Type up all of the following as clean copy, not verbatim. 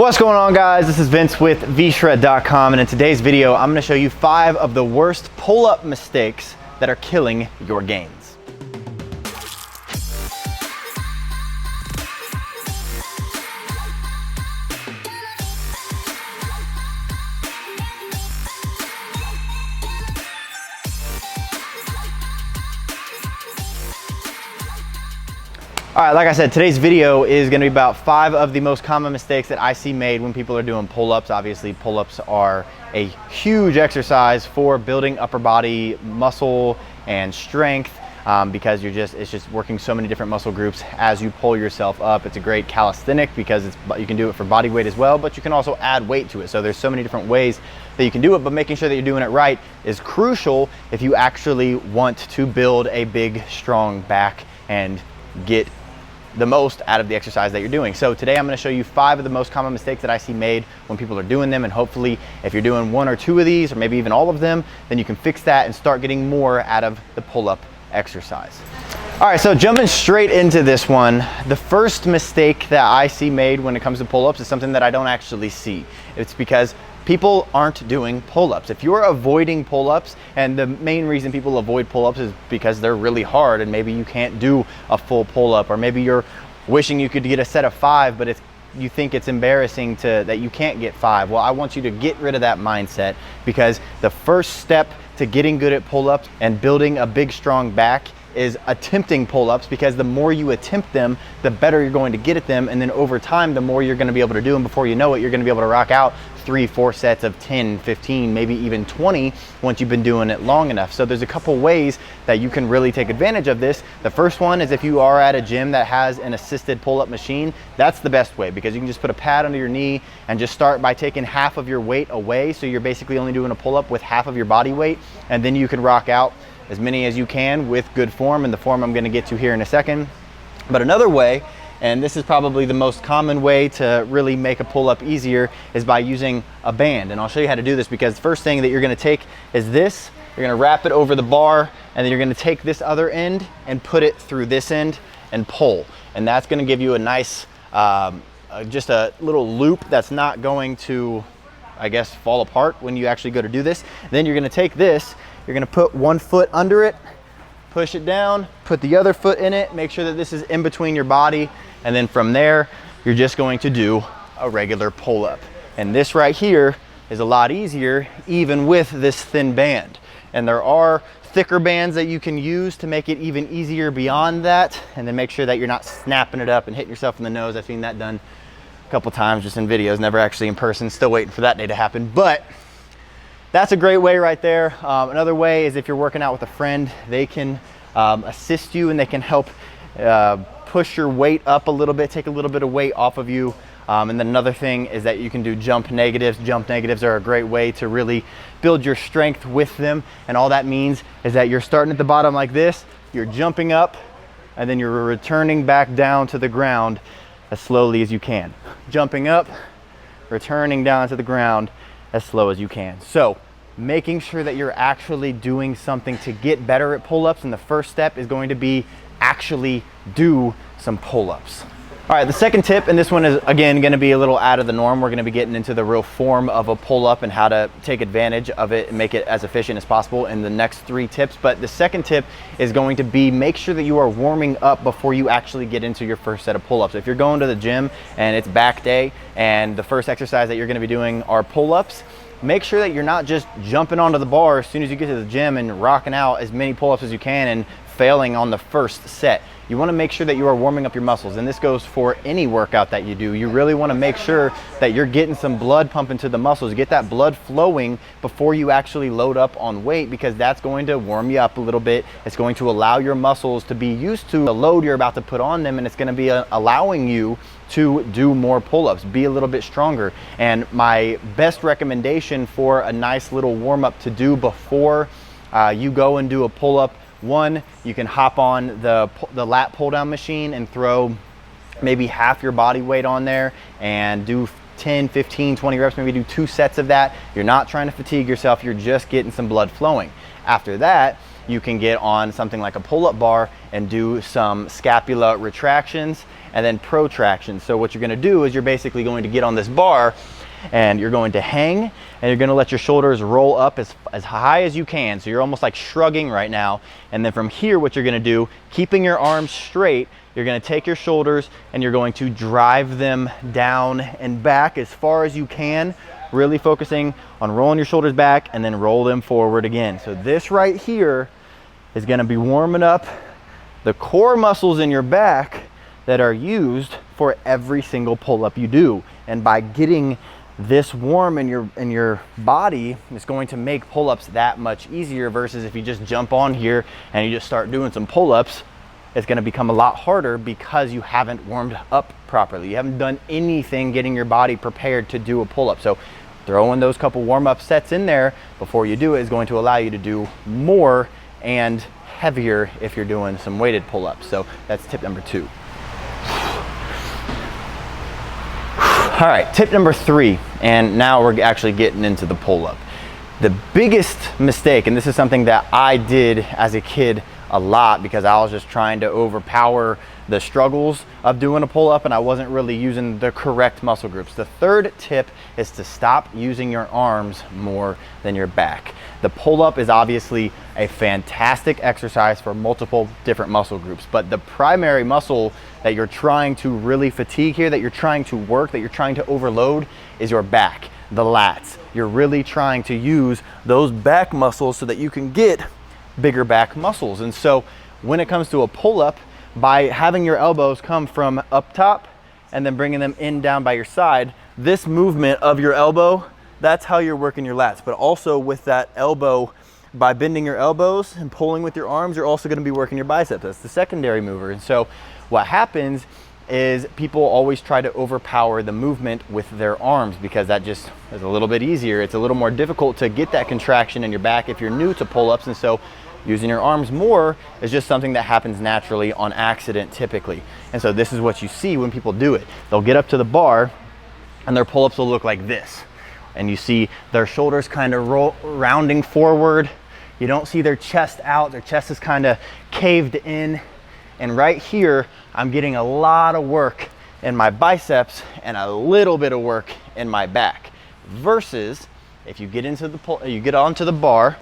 What's going on, guys? This is Vince with vshred.com, and in today's video I'm going to show you 5 of the worst pull-up mistakes that are killing your gains. All right, like I said, today's video is gonna be about 5 of the most common mistakes that I see made when people are doing pull-ups. Obviously, pull-ups are a huge exercise for building upper body muscle and strength because it's just working so many different muscle groups as you pull yourself up. It's a great calisthenic because you can do it for body weight as well, but you can also add weight to it. So there's so many different ways that you can do it, but making sure that you're doing it right is crucial if you actually want to build a big, strong back and get the most out of the exercise that you're doing. So today I'm going to show you 5 of the most common mistakes that I see made when people are doing them, and hopefully if you're doing 1 or 2 of these, or maybe even all of them, then you can fix that and start getting more out of the pull-up exercise. All right, so jumping straight into this one, the first mistake that I see made when it comes to pull-ups is something that I don't actually see. It's because people aren't doing pull-ups. If you're avoiding pull-ups, and the main reason people avoid pull-ups is because they're really hard and maybe you can't do a full pull-up, or maybe you're wishing you could get a set of 5, but you think it's embarrassing that you can't get 5. Well, I want you to get rid of that mindset, because the first step to getting good at pull-ups and building a big, strong back is attempting pull-ups, because the more you attempt them, the better you're going to get at them, and then over time, the more you're going to be able to do them. Before you know it, you're going to be able to rock out 3-4 sets of 10, 15, maybe even 20 once you've been doing it long enough. So there's a couple ways that you can really take advantage of this. The first one is if you are at a gym that has an assisted pull-up machine. That's the best way, because you can just put a pad under your knee and just start by taking half of your weight away. So you're basically only doing a pull-up with half of your body weight, and then you can rock out as many as you can with good form, and the form I'm going to get to here in a second. But another way, and this is probably the most common way to really make a pull-up easier, is by using a band. And I'll show you how to do this, because the first thing that you're going to take is this. You're going to wrap it over the bar, and then you're going to take this other end and put it through this end and pull. And that's going to give you a nice, just a little loop that's not going to, I guess, fall apart when you actually go to do this. Then you're going to take this, you're going to put one foot under it, push it down, put the other foot in it, make sure that this is in between your body, and then from there, you're just going to do a regular pull-up. And this right here is a lot easier even with this thin band. And there are thicker bands that you can use to make it even easier beyond that, and then make sure that you're not snapping it up and hitting yourself in the nose. I've seen that done a couple times just in videos, never actually in person, still waiting for that day to happen. But that's a great way right there. Another way is if you're working out with a friend, they can assist you, and they can help push your weight up a little bit, take a little bit of weight off of you. And then another thing is that you can do jump negatives. Jump negatives are a great way to really build your strength with them. And all that means is that you're starting at the bottom like this, you're jumping up, and then you're returning back down to the ground as slowly as you can. Jumping up, returning down to the ground as slow as you can. So making sure that you're actually doing something to get better at pull-ups, and the first step is going to be actually do some pull-ups. All right, the second tip, and this one is again going to be a little out of the norm. We're going to be getting into the real form of a pull-up and how to take advantage of it and make it as efficient as possible in the next 3 tips. But the second tip is going to be make sure that you are warming up before you actually get into your first set of pull-ups. If you're going to the gym and it's back day and the first exercise that you're going to be doing are pull-ups, make sure that you're not just jumping onto the bar as soon as you get to the gym and rocking out as many pull-ups as you can and failing on the first set. You want to make sure that you are warming up your muscles, and this goes for any workout that you do. You really want to make sure that you're getting some blood pumping to the muscles. Get that blood flowing before you actually load up on weight, because that's going to warm you up a little bit. It's going to allow your muscles to be used to the load you're about to put on them, and it's going to be allowing you to do more pull-ups, be a little bit stronger. And my best recommendation for a nice little warm-up to do before you go and do a pull-up, one, you can hop on the lat pull-down machine and throw maybe half your body weight on there and do 10, 15, 20 reps, maybe do 2 sets of that. You're not trying to fatigue yourself, you're just getting some blood flowing. After that, you can get on something like a pull-up bar and do some scapula retractions, and then protraction. So what you're gonna do is you're basically going to get on this bar and you're going to hang, and you're gonna let your shoulders roll up as high as you can. So you're almost like shrugging right now. And then from here, what you're gonna do, keeping your arms straight, you're gonna take your shoulders and you're going to drive them down and back as far as you can, really focusing on rolling your shoulders back and then roll them forward again. So this right here is gonna be warming up the core muscles in your back that are used for every single pull-up you do. And by getting this warm in your body, it's going to make pull-ups that much easier, versus if you just jump on here and you just start doing some pull-ups, it's going to become a lot harder because you haven't warmed up properly. You haven't done anything getting your body prepared to do a pull-up. So throwing those couple warm-up sets in there before you do it is going to allow you to do more and heavier if you're doing some weighted pull-ups. So that's tip number 2. All right, tip number 3, and now we're actually getting into the pull-up. The biggest mistake, and this is something that I did as a kid a lot because I was just trying to overpower the struggles of doing a pull-up and I wasn't really using the correct muscle groups. The third tip is to stop using your arms more than your back. The pull-up is obviously a fantastic exercise for multiple different muscle groups, but the primary muscle that you're trying to really fatigue here, that you're trying to work, that you're trying to overload, is your back, the lats. You're really trying to use those back muscles so that you can get bigger back muscles. And so when it comes to a pull-up, by having your elbows come from up top and then bringing them in down by your side, this movement of your elbow, that's how you're working your lats. But also with that elbow, by bending your elbows and pulling with your arms, you're also gonna be working your biceps. That's the secondary mover. And so what happens is people always try to overpower the movement with their arms because that just is a little bit easier. It's a little more difficult to get that contraction in your back if you're new to pull-ups. And so using your arms more is just something that happens naturally on accident typically. And so this is what you see when people do it. They'll get up to the bar and their pull-ups will look like this. And you see their shoulders kind of rounding forward. You don't see their chest out. Their chest is kind of caved in. And right here, I'm getting a lot of work in my biceps and a little bit of work in my back. Versus if you get into you get onto the bar,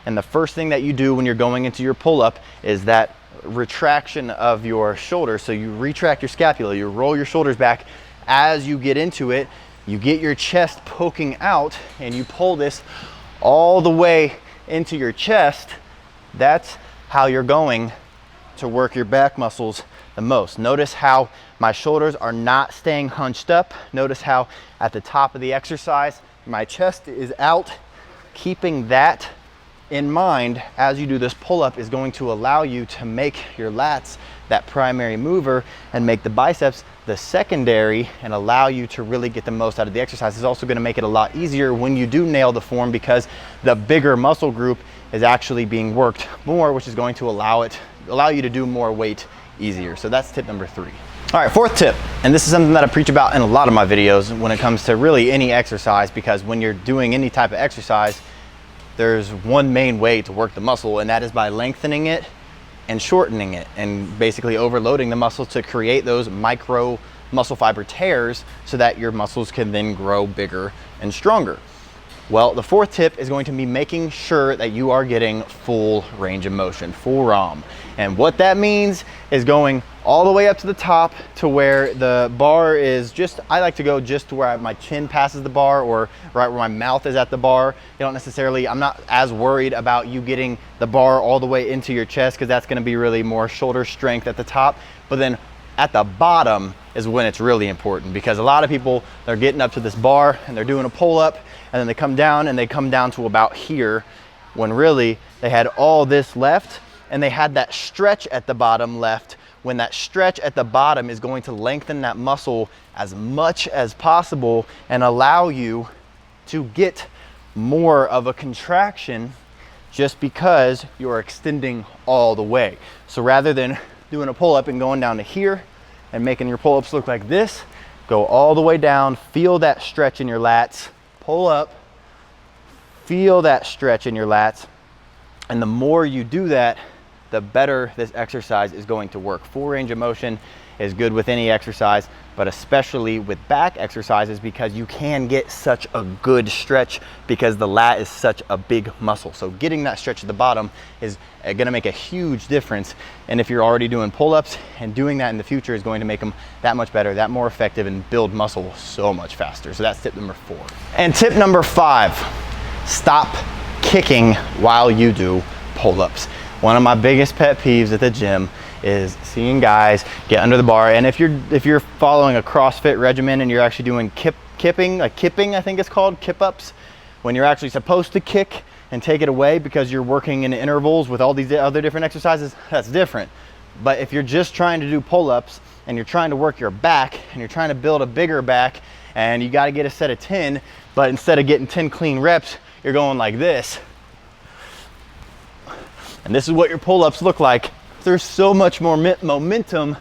and the first thing that you do when you're going into your pull-up is that retraction of your shoulders. So you retract your scapula, you roll your shoulders back. As you get into it, you get your chest poking out and you pull this all the way into your chest. That's how you're going to work your back muscles the most. Notice how my shoulders are not staying hunched up. Notice how at the top of the exercise, my chest is out. Keeping that in mind as you do this pull-up is going to allow you to make your lats that primary mover and make the biceps the secondary and allow you to really get the most out of the exercise. It's also going to make it a lot easier when you do nail the form because the bigger muscle group is actually being worked more, which is going to allow you to do more weight easier. So that's tip number 3. All right, fourth tip, and this is something that I preach about in a lot of my videos when it comes to really any exercise, because when you're doing any type of exercise, there's one main way to work the muscle, and that is by lengthening it and shortening it and basically overloading the muscle to create those micro muscle fiber tears so that your muscles can then grow bigger and stronger. Well, the fourth tip is going to be making sure that you are getting full range of motion, full ROM. And what that means is going all the way up to the top to where the bar is just, I like to go just to where my chin passes the bar or right where my mouth is at the bar. You don't necessarily, I'm not as worried about you getting the bar all the way into your chest because that's gonna be really more shoulder strength at the top. But then at the bottom is when it's really important, because a lot of people, they're getting up to this bar and they're doing a pull up and then they come down to about here when really they had all this left and they had that stretch at the bottom left, when that stretch at the bottom is going to lengthen that muscle as much as possible and allow you to get more of a contraction just because you're extending all the way. So rather than doing a pull-up and going down to here and making your pull-ups look like this, go all the way down, feel that stretch in your lats, pull up, feel that stretch in your lats, and the more you do that, the better this exercise is going to work. Full range of motion is good with any exercise, but especially with back exercises because you can get such a good stretch because the lat is such a big muscle. So getting that stretch at the bottom is gonna make a huge difference. And if you're already doing pull-ups, and doing that in the future is going to make them that much better, that more effective, and build muscle so much faster. So that's tip number 4. And tip number 5, stop kicking while you do pull-ups. One of my biggest pet peeves at the gym is seeing guys get under the bar, and if you're following a CrossFit regimen and you're actually doing kipping, I think it's called, kip-ups, when you're actually supposed to kick and take it away because you're working in intervals with all these other different exercises, that's different. But if you're just trying to do pull-ups and you're trying to work your back and you're trying to build a bigger back and you got to get a set of 10, but instead of getting 10 clean reps, you're going like this. And this is what your pull-ups look like. There's so much more momentum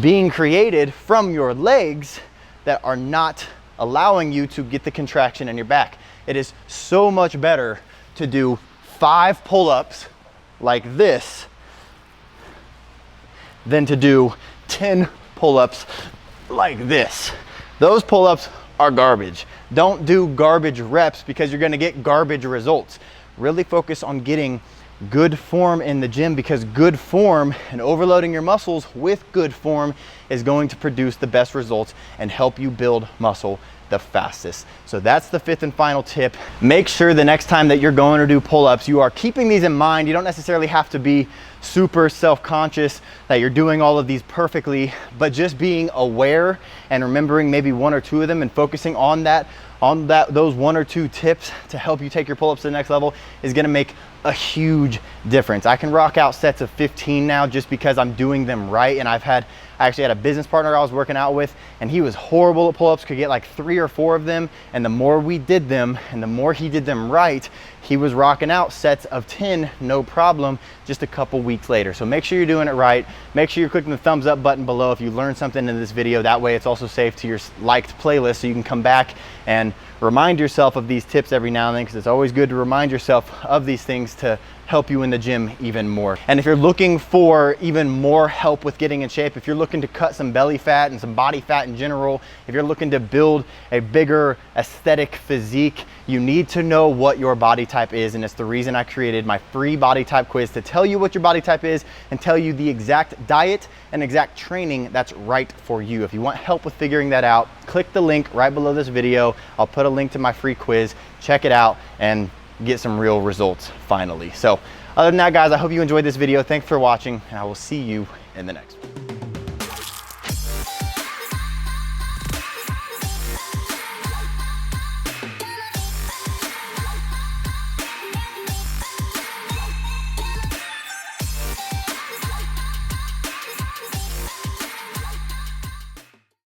being created from your legs that are not allowing you to get the contraction in your back. It is so much better to do 5 pull-ups like this than to do 10 pull-ups like this. Those pull-ups are garbage. Don't do garbage reps because you're gonna get garbage results. Really focus on getting good form in the gym, because good form and overloading your muscles with good form is going to produce the best results and help you build muscle the fastest. So that's the 5th and final tip. Make sure the next time that you're going to do pull-ups, you are keeping these in mind. You don't necessarily have to be super self-conscious that you're doing all of these perfectly, but just being aware and remembering maybe 1 or 2 of them and focusing on those 1 or 2 tips to help you take your pull-ups to the next level is gonna make a huge difference. I can rock out sets of 15 now just because I'm doing them right. And I actually had a business partner I was working out with, and he was horrible at pull-ups, could get like 3 or 4 of them. And the more we did them and the more he did them right, he was rocking out sets of 10, no problem, just a couple weeks later. So make sure you're doing it right. Make sure you're clicking the thumbs up button below if you learned something in this video. That way it's also saved to your liked playlist, so you can come back and remind yourself of these tips every now and then, because it's always good to remind yourself of these things to help you in the gym even more. And if you're looking for even more help with getting in shape, if you're looking to cut some belly fat and some body fat in general, if you're looking to build a bigger aesthetic physique, you need to know what your body type is. And it's the reason I created my free body type quiz, to tell you what your body type is and tell you the exact diet and exact training that's right for you. If you want help with figuring that out, click the link right below this video. I'll put a link to my free quiz. Check it out and get some real results finally. So other than that, guys, I hope you enjoyed this video. Thanks for watching, and I will see you in the next one.